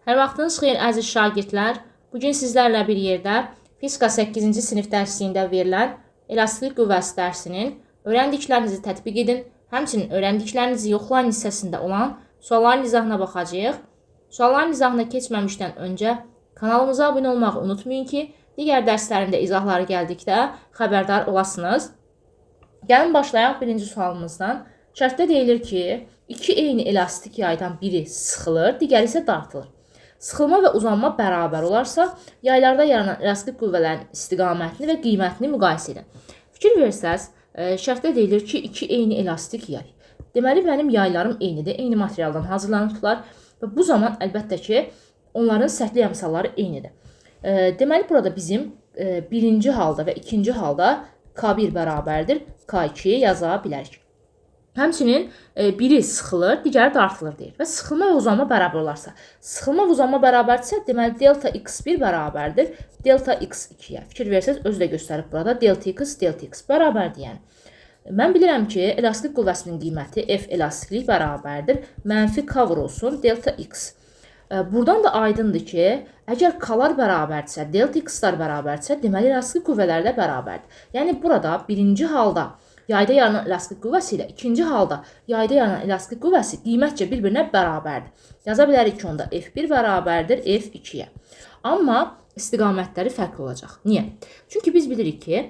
Hər vaxtınız xeyir əziz şagirdlər. Bugün sizlərlə bir yerdə fizika 8-ci sinif dərsliyində verilən elastik qüvvəsi dərsinin öyrəndiklərinizi tətbiq edin. Həmçinin öyrəndiklərinizi yoxlayın hissəsində olan sualların izahına baxacağıq. Sualların izahına keçməmişdən öncə kanalımıza abunə olmağı unutmayın ki, digər dərslərində izahları gəldikdə xəbərdar olasınız. Gəlin başlayaq birinci sualımızdan. Şərtdə deyilir ki, iki eyni elastik yaydan biri sıxılır, digəri isə dartılır. Sıxılma və uzanma bərabər olarsa, yaylarda yaranan elastik qüvvələrin istiqamətini və qiymətini müqayisə edin. Fikir versəz, şərtdə deyilir ki, iki eyni elastik yay. Deməli, mənim yaylarım eynidir, eyni materialdan hazırlanıblar və bu zaman əlbəttə ki, onların sərtlik əmsalları eynidir. Deməli, burada bizim birinci halda və ikinci halda K1 bərabərdir, K2 yaza bilərik. Həmçinin biri sıxılır, digəri dartılır deyir. Və sıxılma və uzanma bərabər olarsa, sıxılma və uzanma bərabərdirsə, deməli delta x1 bərabərdir delta x2-yə. Fikir versəz, özü də göstərib burada delta x bərabərdir yəni. Mən bilirəm ki, elastik qüvvəsinin qiyməti F elastiklik bərabərdir mənfi K vurulsun delta x. Buradan da aydındır ki, əgər K-lar bərabərdirsə, delta x-lar bərabərdirsə, deməli elastik qüvvələr də bərabərdir. Yəni burada birinci halda yayda yaranan elastik qüvvəsi ilə ikinci halda yayda yaranan elastik qüvvəsi qiymətcə bir-birinə bərabərdir. Yaza bilərik ki, onda F1 bərabərdir F2-yə. Amma istiqamətləri fərqli olacaq. Niyə? Çünki biz bilirik ki,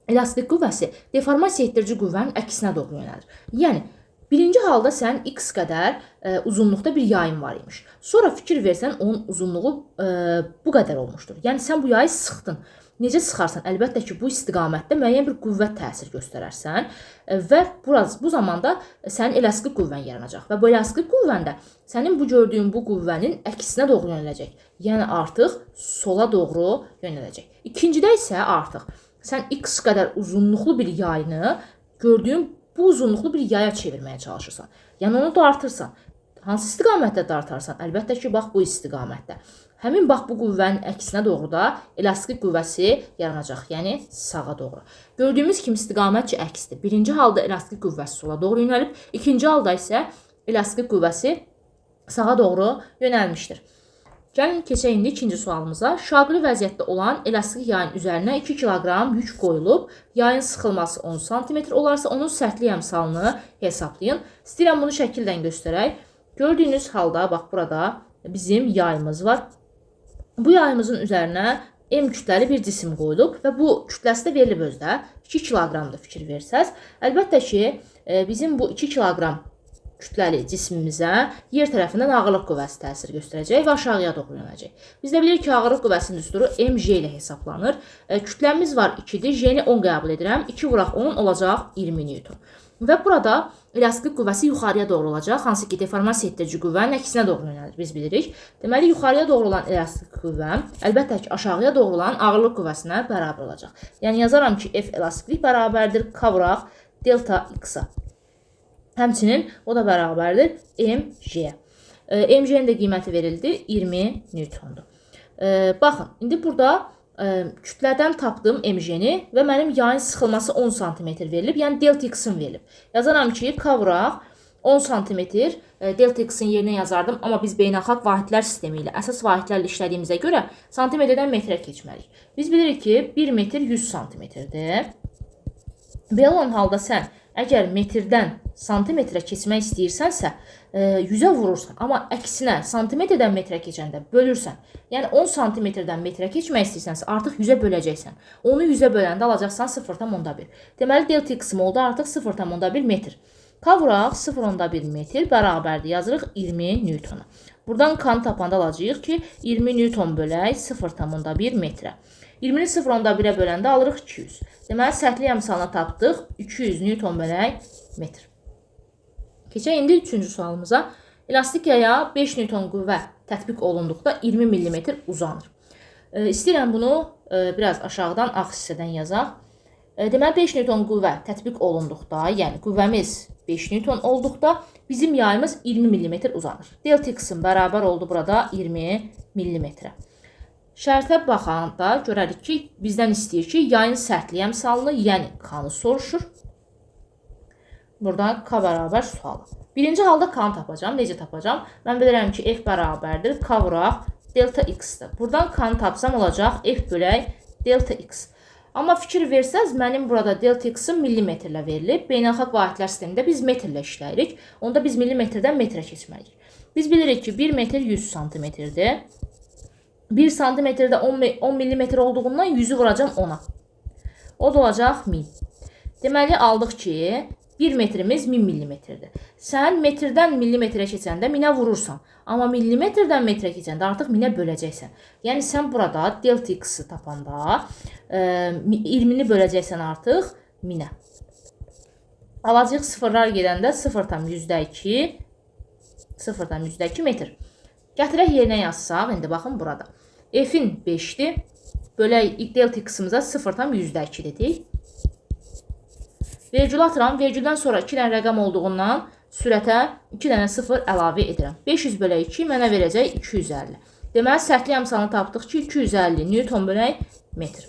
elastik qüvvəsi deformasiya etdirici qüvvənin əksinə doğru yönəlir. Yəni, birinci halda sən x qədər uzunluqda bir yayın var imiş. Sonra fikir versən, onun uzunluğu bu qədər olmuşdur. Yəni, sən bu yayı sıxdın. Necə sıxarsan? Əlbəttə ki, bu istiqamətdə müəyyən bir qüvvət təsir göstərərsən və bu zamanda sənin elastik qüvvən yaranacaq və bu elastik qüvvəndə sənin bu gördüyün bu qüvvənin əksinə doğru yönələcək. Yəni, artıq sola doğru yönələcək. İkincidə isə artıq sən x qədər uzunluqlu bir yayını gördüyün bu uzunluqlu bir yaya çevirməyə çalışırsan. Yəni, onu dartırsan. Hansı istiqamətdə dartarsan? Əlbəttə ki, bax bu istiqamətdə. Həmin bax bu qüvvənin əksinə doğru da elastik qüvvəsi yaranacaq, yəni sağa doğru. Gördüyümüz kimi istiqamətcə əksdir. Birinci halda elastik qüvvəsi sola doğru yönəlib, ikinci halda isə elastik qüvvəsi sağa doğru yönəlmişdir. Gəlin keçək indi ikinci sualımıza. Şaquli vəziyyətdə olan elastik yayın üzərinə 2 kiloqram yük qoyulub, yayın sıxılması 10 sm olarsa, onun sərtlik əmsalını hesablayın. İstəyirəm bunu şəkildən göstərək. Gördüyünüz halda, bax burada bizim yayımız var. Bu yayımızın üzərinə M kütləli bir cisim qoyulub və bu kütləsi də verilib özdə 2 kiloqramda fikir versəz. Əlbəttə ki, bizim bu 2 kiloqram kütləli cismimizə yer tərəfindən ağırlıq qüvvəsi təsir göstərəcək və aşağıya doğru yönələcək. Biz də bilirik ki, ağırlıq qüvvəsinin düsturu mj ilə hesablanır. Kütləmiz var 2-dir, j-ni 10 qəbul edirəm. 2 vuraq 10 olacaq 20 Newton. Və burada elastik qüvvəsi yuxarıya doğru olacaq, hansı ki, deformasiya etdirici qüvvənin əksinə doğru yönəlir, biz bilirik. Deməli, yuxarıya doğru olan elastik qüvvə, əlbəttə ki, aşağıya doğru olan ağırlıq qüvvəsinə bərabər olacaq. Yəni, yazaram ki, F elastiklik bərabərdir, K vuraq delta x-a. Həmçinin o da bərabərdir mj-yə. Mj-nin də qiyməti verildi, 20 Newtondur. Baxın, indi burada kütlədən tapdım mj-ni və mənim yayın sıxılması 10 cm verilib, yəni delta x-in verilib. Yazaram ki, K vuraq 10 cm delta x-in yerinə yazardım, amma biz beynəlxalq vahidlər sistemi ilə, əsas vahidlərlə işlədiyimizə görə santimetrdən metrə keçməliyik. Biz bilirik ki, 1 metr 100 cm-dir. Belə olan halda sən əgər metrdən santimetrə keçmək istəyirsənsə, 100-ə vurursan, amma əksinə santimetrdən metrə keçəndə bölürsən, yəni 10 santimetrdən metrə keçmək istəyirsənsə, artıq 100-ə böləcəksən. Onu 100-ə böləndə alacaqsan 0,1. Deməli, delta x-im oldu artıq 0,1 metr. K vuraq 0,1 metr bərabərdir, yazırıq 20 Newtona. Buradan K-nı tapanda alacağıq ki, 20 Newton bölək 0,1 metrə. 20-ni 0,1-ə böləndə alırıq 200. Deməli, sərtlik əmsalını tapdıq, 200 Newton bölək metr. Keçək indi üçüncü sualımıza. Elastik yaya 5 Newton qüvvə tətbiq olunduqda 20 mm uzanır. İstəyirəm bunu biraz aşağıdan ağ hissədən yazaq. Deməli, 5 Newton qüvvə tətbiq olunduqda, yəni qüvvəmiz 5 Newton olduqda bizim yayımız 20 mm uzanır. Delta x-in bərabər oldu burada 20 mm. Şərtə baxanda görərik ki, bizdən istəyir ki, yayın sərtlik əmsalını, yəni K-nı soruşur. Burada K bərabər sualı. Birinci halda k-nı tapacağam. Necə tapacağam? Mən bilirəm ki, f bərabərdir. K vuraq delta x-dir. Buradan k-nı tapsam olacaq f bölək delta x. Amma fikir versəz, mənim burada delta x-i millimetrlə verilib. Beynəlxalq vahidlər sistemində biz metrlə işləyirik. Onda biz millimetrdən metrə keçməliyik. Biz bilirik ki, 1 metr 100 santimetrdir. 1 santimetrdə 10 millimetr olduğundan 100'ü vuracağım 10'a. O da olacaq 1000. Deməli, aldıq ki, 1 metrimiz 1000 millimetrdir. Sən metrdən millimetrə keçəndə 1000'ə vurursan. Amma millimetrdən metrə keçəndə artıq 1000'ə böləcəksən. Yəni, sən burada delta x-i tapanda 20'ni böləcəksən artıq 1000'ə. Alacaq sıfırlar gedəndə 0,2 0,2 metr. Gətirək yerinə yazsaq, indi baxın burada. F'in 5'dir. Bölək delta x-imizə 0,2 dedik. Vergül atıram. Vergüldən sonra 2 dənə rəqəm olduğundan sürətə 2 dənə 0 əlavə edirəm. 500 bölək 2 mənə verəcək 250. Deməli, sərtlik əmsalını tapdıq ki, 250 Newton bölək metr.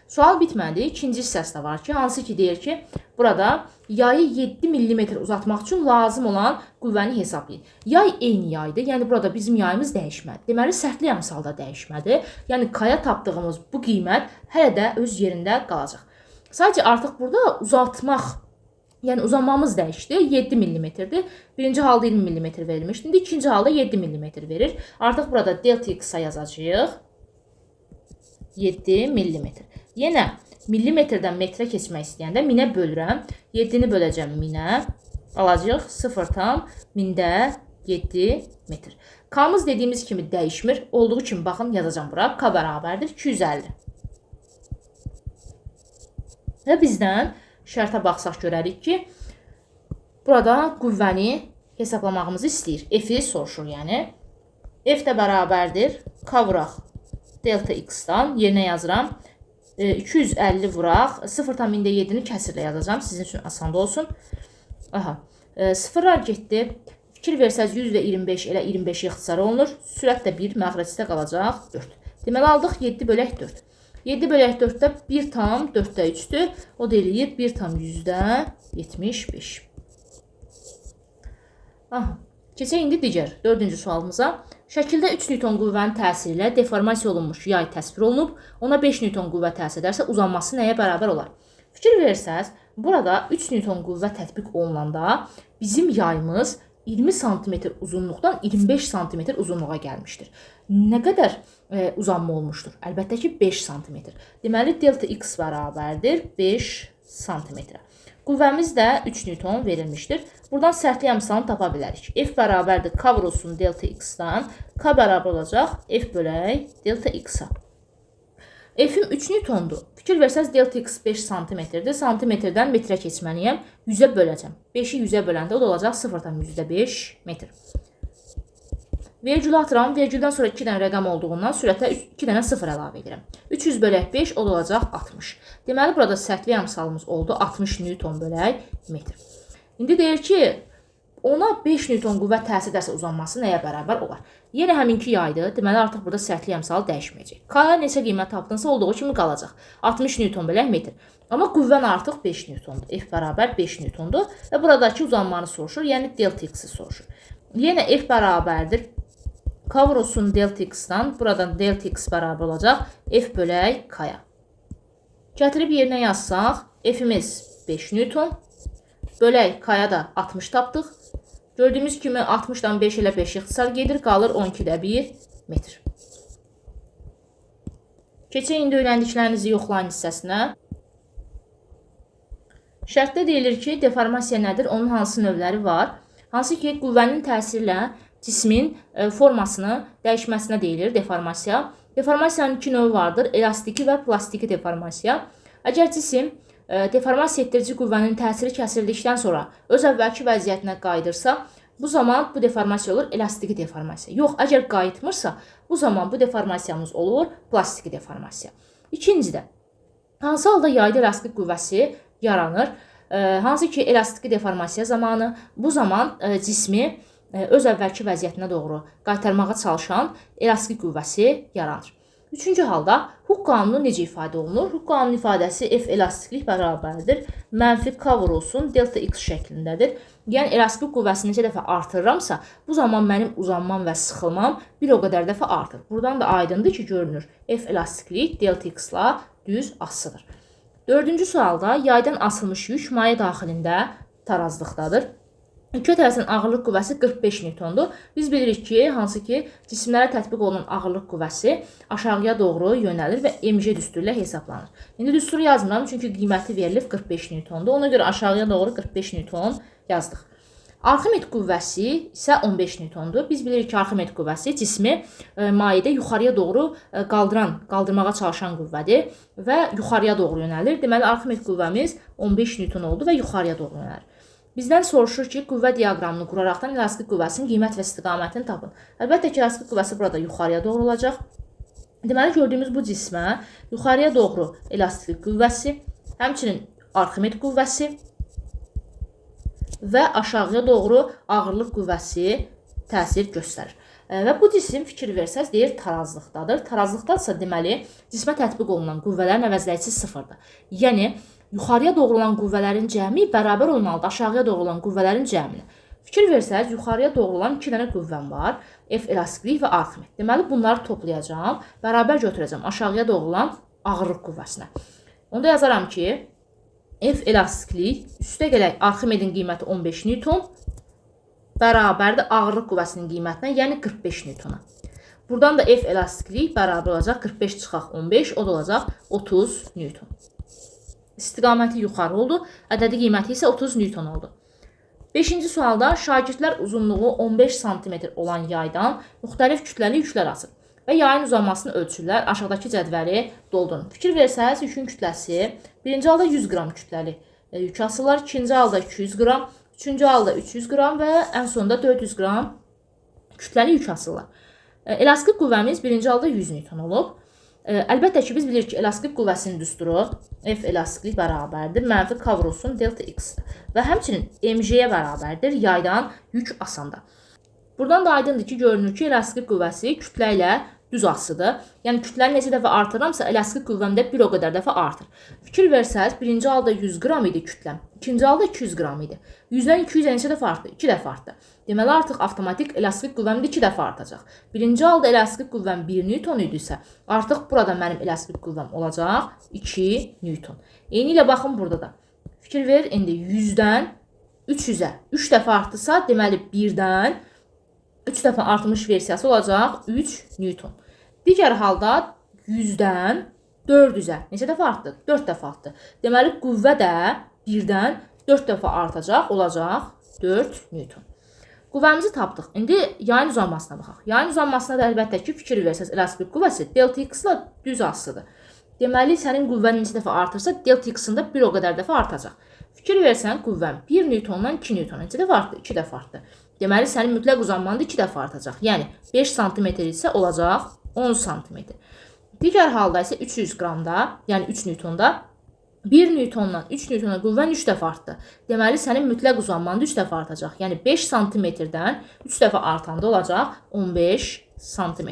Sual bitmədi. İkinci hissəsi də var ki, hansı ki deyir ki, burada yayı 7 mm uzatmaq üçün lazım olan qüvvəni hesablayın. Yay eyni yaydır. Yəni, burada bizim yayımız dəyişmədi. Deməli, sərtlik əmsalı da dəyişmədi. Yəni, kaya tapdığımız bu qiymət hələ də öz yerində qalacaq. Sadəcə artıq burada uzatmaq, yəni uzanmamız dəyişdi. 7 mm-dir. Birinci halda 20 mm verilmişdi. İndi ikinci halda 7 mm verir. Artıq burada delta x-a yazacağıq. 7 mm. Yenə millimetrdən metrə keçmək istəyəndə 1000'ə bölürəm. 7'ni böləcəm 1000'ə. Alacaq 0,7 metr. K-mız dediyimiz kimi dəyişmir. Olduğu kimi baxın yazacağım bura. K bərabərdir 250. Və bizdən şərtə baxsaq görərik ki, burada qüvvəni hesablamağımızı istəyir. F-i soruşur yəni. F də bərabərdir. K vuraq delta x-dan. Yerinə yazıram. 250 vuraq. 0,7'ni kəsirlə yazacağım. Sizin üçün asanda olsun. Aha. Sıfırlar getdi. Fikir versəz 100 və 25 elə 25 ixtisar olunur. Sürət də 1, məxrəcdə qalacaq 4. Deməli, aldıq 7 bölək 4. 7 bölək 4-də 1 tam 4'də 3'dür. O da eləyir 1 tam 100'də 75. Aha. Keçək indi digər 4-cü sualımıza. Şəkildə 3 Newton qüvvənin təsiri ilə deformasiya olunmuş yay təsvir olunub. Ona 5 Newton qüvvə təsir edərsə uzanması nəyə bərabər olar? Fikir versəz, burada 3 Newton qüvvə tətbiq olunanda bizim yayımız 20 cm uzunluqdan 25 cm uzunluğa gəlmişdir. Nə qədər uzanma olmuşdur? Əlbəttə ki 5 cm. Deməli, delta x bərabərdir 5 cm. Qüvvəmiz də 3 Newton verilmişdir. Buradan sərtlik əmsalını tapa bilərik. F bərabərdir K vurulsun delta x-dan. K bərabər olacaq F bölək delta x-a. F-im 3 Newtondur. Fikir versəz delta x 5 cm-dir. Santimetrdən metrə keçməliyəm. 100'ə böləcəm. 5'i 100'ə böləndə o da olacaq 0,5 metr. Vergülü atıram. Vergüldən sonra 2 dənə rəqəm olduğundan sürətə 2 dənə 0 əlavə edirəm. 300 bölək 5 o da olacaq 60. Deməli, burada sərtlik əmsalımız oldu 60 Newton bölək metr. İndi deyir ki, ona 5 Newton qüvvə təsir edərsə uzanması nəyə bərabər olar? Yenə həminki yaydır. Deməli, artıq burada sərtlik əmsalı dəyişməyəcək. K-ya neçə qiymət tapdınsa olduğu kimi qalacaq. 60 Newton bölək metr. Amma qüvvən artıq 5 Newtondur. F bərabər 5 Newtondur. Və buradakı uzanmanı soruşur. Yəni, delta x-i soruşur. Yenə F bərabərdir. K vurulsun delta x-dan. Buradan delta x bərabər olacaq F bölək K-ya. Gətirib yerinə yazsaq, F-imiz 5 Newton. Bölək K-ya da 60 tapdıq. Gördüyümüz kimi 60'dan 5 ilə 5 ixtisar gedir. Qalır 12'də 1 metr. Keçək indi öyrəndiklərinizi yoxlayın hissəsinə. Şərtdə deyilir ki, deformasiya nədir? Onun hansı növləri var? Hansı ki, qüvvənin təsirlə cismin formasını dəyişməsinə deyilir deformasiya. Deformasiyanın 2 növü vardır. Elastiki və plastiki deformasiya. Əgər cisim deformasiya etdirici qüvvənin təsiri kəsildikdən sonra öz əvvəlki vəziyyətinə qayıdırsa, bu zaman bu deformasiya olur elastiki deformasiya. Yox, əgər qayıtmırsa, bu zaman bu deformasiyamız olur plastiki deformasiya. İkincidə, hansı halda yayda elastik qüvvəsi yaranır? Hansı ki, elastiki deformasiya zamanı bu zaman cismi öz əvvəlki vəziyyətinə doğru qaytarmağa çalışan elastik qüvvəsi yaranır. Üçüncü halda Hooke qanunu necə ifadə olunur? Hooke qanunu ifadəsi F elastiklik bərabərdir. Mənfi k vurulsun delta x şəklindədir. Yəni elastik qüvvəsini neçə dəfə artırıramsa, bu zaman mənim uzanmam və sıxılmam bir o qədər dəfə artır. Buradan da aydındır ki, görünür. F elastiklik delta x-la düz asılıdır. Dördüncü sualda yaydan asılmış yük maye daxilində tarazlıqdadır. İki tərəfdən ağırlıq qüvvəsi 45 Newtondur. Biz bilirik ki, hansı ki, cisimlərə tətbiq olunan ağırlıq qüvvəsi aşağıya doğru yönəlir və mg düsturu ilə hesablanır. İndi düsturu yazmıram, çünki qiyməti verilib 45 Newtondur. Ona görə aşağıya doğru 45 Newton yazdıq. Arximed qüvvəsi isə 15 Newtondur. Biz bilirik ki, Arximed qüvvəsi cismi mayedə yuxarıya doğru qaldırmağa çalışan qüvvədir və yuxarıya doğru yönəlir. Deməli, Arximed qüvvəmiz 15 Newton oldu və yuxarıya doğru yönəlir. Bizdən soruşur ki, qüvvə diaqramını quraraqdan elastik qüvvəsinin qiymət və istiqamətini tapın. Əlbəttə ki, elastik qüvvəsi burada yuxarıya doğru olacaq. Deməli, gördüyümüz bu cismə yuxarıya doğru elastik qüvvəsi, həmçinin Arximed qüvvəsi və aşağıya doğru ağırlıq qüvvəsi təsir göstərir. Və bu cisim fikir versəz deyir tarazlıqdadır. Tarazlıqdadsa deməli, cismə tətbiq olunan qüvvələrin əvəzləyicisi sıfırdır. Yəni, yuxarıya doğru olan qüvvələrin cəmi bərabər olmalıdır aşağıya doğru olan qüvvələrin cəminə. Fikir versəz, yuxarıya doğru olan 2 dənə qüvvəm var. F elastiklik və Arximed. Deməli, bunları toplayacağam, bərabər götürəcəm aşağıya doğru olan ağırlıq qüvvəsinə. Onda yazaram ki, F elastiklik üstə gələk Arximedin qiyməti 15 Newton bərabərdir ağırlıq qüvvəsinin qiymətinə, yəni 45 Newtona. Buradan da F elastiklik bərabər olacaq 45 çıxaq 15, o da olacaq 30 Newton. İstiqaməti yuxarı oldu, ədədi qiyməti isə 30 Newton oldu. 5-ci sualda şagirdlər uzunluğu 15 cm olan yaydan müxtəlif kütləli yüklər asır və yayın uzanmasını ölçürlər. Aşağıdakı cədvəli doldurun. Fikir versəz, yükün kütləsi birinci halda 100 qram kütləli yük asırlar, ikinci halda 200 qram, üçüncü halda 300 qram və ən sonunda 400 qram kütləli yük asırlar. Elastik qüvvəmiz birinci halda 100 Newton olub. Əlbəttə ki, biz bilirik ki, elastik qüvvəsinin düsturu F elastiklik bərabərdir. Mənfi k vurulsun delta x və həmçinin mg-yə bərabərdir yaydan yük asanda. Buradan da aydındır ki, görünür ki, elastik qüvvəsi kütlə ilə düz asıdır. Yəni, kütləni neçə dəfə artırıramsa, elastik qüvvəmdə bir o qədər dəfə artır. Fikir versəz, birinci halda 100 qram idi kütləm, ikinci halda 200 qram idi. 100-dən 200-ə neçə dəfə artdı? 2 dəfə artdı. Deməli, artıq avtomatik elastik qüvvəm 2 dəfə artacaq. Birinci halda elastik qüvvəm 1 Newton idisə, artıq burada mənim elastik qüvvəm olacaq 2 Newton. Eyni ilə baxın burada da. Fikir ver, indi 100-dən 300-ə 3 dəfə artdısa, deməli 1-dən 3 dəfə artmış versiyası olacaq 3 Newton. Digər halda 100-dən 400-ə neçə dəfə artdı? 4 dəfə artdı. Deməli, qüvvə də 1-dən 4 dəfə artacaq, olacaq 4 Newton. Qüvvəmizi tapdıq. İndi yayın uzanmasına baxaq. Yayın uzanmasına da əlbəttə ki, fikir versəz, elastik qüvvəsi delta x-la düz asıdır. Deməli, sənin qüvvən neçə dəfə artırsa, delta x-ın da bir o qədər dəfə artacaq. Fikir versən, qüvvən 1 Newtondan 2 Newton neçə dəfə artdı? 2 dəfə artdı. Deməli, sənin mütləq uzanman da 2 dəfə artacaq. Yəni, 5 cm isə olacaq 10 cm. Digər halda isə 300 qramda, yəni 3 Newtonda 1 Newtondan 3 Newtona qüvvən 3 dəfə artdı. Deməli, sənin mütləq uzanman da 3 dəfə artacaq. Yəni, 5 cm-dən 3 dəfə artanda olacaq 15 cm.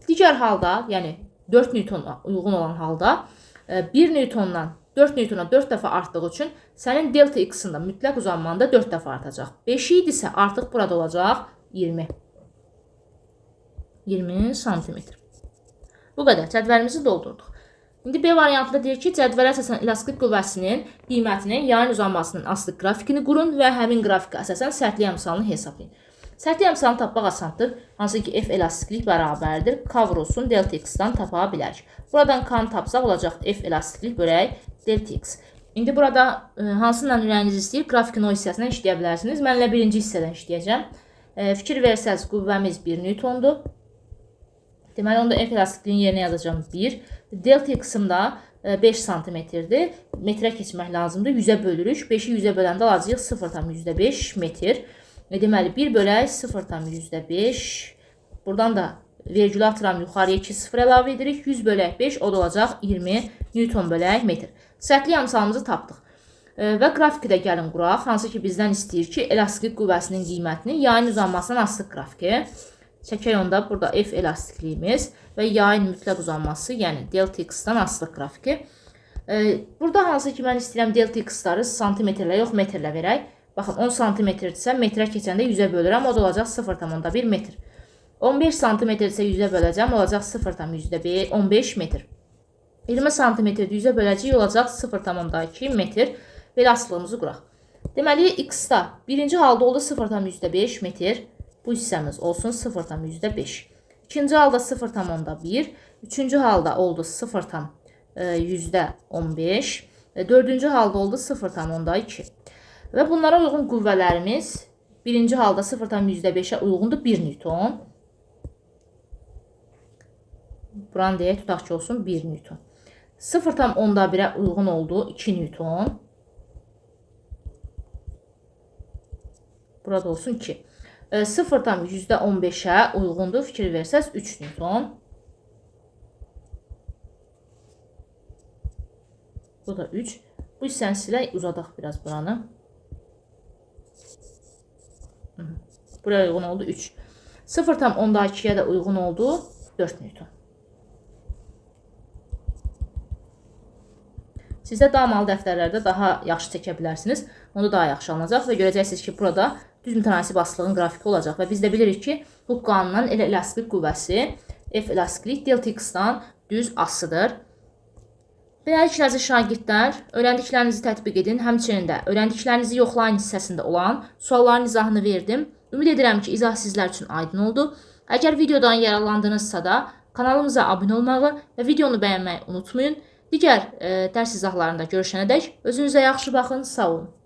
Digər halda, yəni 4 Newtona uyğun olan halda 1 Newtondan 4 Newtona 4 dəfə artdığı üçün sənin delta x-ın da mütləq uzanman da 4 dəfə artacaq. 5 idisə artıq burada olacaq 20 cm. Bu qədər. Cədvəlimizi doldurduq. İndi B variantında deyir ki, cədvələ əsasən elastik qüvvəsinin qiymətinin yayın uzanmasının asılı qrafikini qurun və həmin qrafikə əsasən sərtlik əmsalını hesablayın. Sərtlik əmsalını tapmaq asandır. Hansı ki, F elastiklik bərabərdir. K vurulsun delta x-dan tapa bilərik. Buradan K-nı tapsaq olacaq F elastiklik bölək delta x. İndi burada hansından ürəyiniz istəyir, grafikin o hissəsindən işləyə bilərsiniz. Mən elə birinci hissədən işləyəcəm. Fikir versəz, qüvvəmiz 1 Newtondur. Deməli, onda F elastikliyin yerinə yazacağım 1. Delta x-ım da 5 cm-dir. Metrə keçmək lazımdır. 100-ə bölürük. 5-i 100-ə böləndə alacağıq 0,5 metr. Deməli, 1 bölək 0,5. Buradan da vergülü atıram yuxarıya 2 0 əlavə edirik. 100 bölək 5, o da olacaq 20 Newton bölək metr. Sərtlik əmsalımızı tapdıq. Və qrafiki də gəlin quraq. Hansı ki, bizdən istəyir ki, elastik qüvvəsinin qiymətini yayın uzanmasından asılıq qrafiki. Çəkək onda burada F elastikliyimiz və yayın mütləq uzanması, yəni delta x-dan asılıq qrafiki. Burada hansı ki, mən istəyirəm delta x-ları santimetrlə yox, metrlə verək. Baxın, 10 santimetrdirsə, metrə keçəndə 100-ə bölürəm, o da olacaq 0,1 metr. 15 santimetrdirsə 100-ə böləcəm, olacaq 0,15 metr. 20 santimetrdir 100-ə böləcək, olacaq 0,2 metr. Belə asılığımızı quraq. Deməli, x-da birinci halda oldu 0,5 metr. Bu hissəmiz olsun 0,5. İkinci halda 0,1. Üçüncü halda oldu 0,15. Dördüncü halda oldu 0,2. Və bunlara uyğun qüvvələrimiz birinci halda 0,5-ə uyğundur 1 Newton. Buranı deyək, tutaq ki, olsun 1 Newton. 0,1-ə uyğun oldu 2 Newton. Burada olsun 2. 0,15-ə uyğundur, fikir versəz 3 Newton. Bu da 3. Bu hissəni silək, uzadaq biraz buranı. Buraya uyğun oldu 3. 0,2-yə də uyğun oldu 4 Newton. Sizdə damalı dəftərlərdə daha yaxşı çəkə bilərsiniz. Onda daha yaxşı alınacaq və görəcəksiniz ki, burada düz mütənasib asılığın qrafiki olacaq. Və biz də bilirik ki, Hooke qanununun elastik qüvvəsi F elastiklik delta x-dan düz asıdır. Beləliklə, əziz şagirdlər, öyrəndiklərinizi tətbiq edin. Həmçinin də öyrəndiklərinizi yoxlayın hissəsində olan sualların izahını verdim. Ümid edirəm ki, izah sizlər üçün aydın oldu. Əgər videodan yararlandınızsa da kanalımıza abunə olmağı və videonu bəyənməyi unutmayın. Digər dərs izahlarında görüşənədək özünüzə yaxşı baxın, sağ olun.